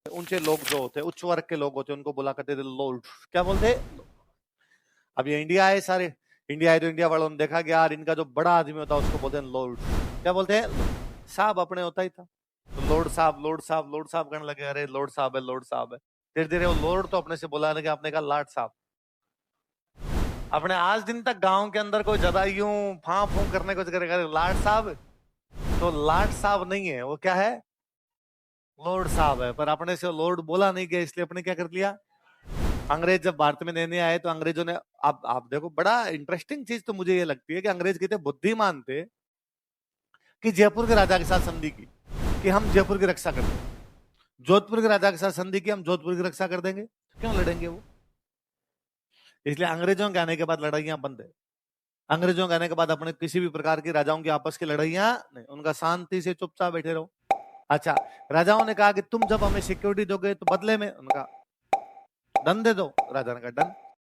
ऊंचे लोग जो होते हैं, उच्च वर्ग के लोग होते हैं, उनको बोला करते थे लॉर्ड। क्या बोलते? अब ये इंडिया है, सारे इंडिया है तो इंडिया वालों ने देखा कि यार इनका जो बड़ा आदमी होता है उसको बोलते हैं लॉर्ड। क्या बोलते हैं? साहब अपने होता ही था, तो लॉर्ड साहब लॉर्ड साहब लॉर्ड साहब कहने लगे, अरे लॉर्ड साहब है लॉर्ड साहब है। धीरे धीरे वो लॉर्ड तो अपने से बोला कि आपने कहा लाट साहब। अपने आज दिन तक गांव के अंदर कोई ज्यादा यूं फां फूं करने को करेगा लाट साहब, तो लाट साहब नहीं है, वो क्या है? लॉर्ड साहब है। पर अपने से लॉर्ड बोला नहीं गया, इसलिए अपने क्या कर लिया? अंग्रेज जब भारत में रहने आए तो अंग्रेजों ने, आप देखो बड़ा इंटरेस्टिंग चीज तो मुझे ये लगती है कि अंग्रेज कितने बुद्धिमान थे कि जयपुर के राजा के साथ संधि की कि हम जयपुर की रक्षा कर देंगे, जोधपुर के राजा के साथ संधि की हम जोधपुर की रक्षा कर देंगे। क्यों लड़ेंगे वो? इसलिए अंग्रेजों के आने के बाद लड़ाइयां बंद है। अंग्रेजों के आने के बाद अपने किसी भी प्रकार की राजाओं की आपस की लड़ाइयां नहीं, उनका शांति से चुपचाप बैठे रहो। अच्छा, राजाओं ने कहा कि तुम जब हमें सिक्योरिटी दोगे तो बदले में उनका दंड दे दो। राजा ने कहा डन।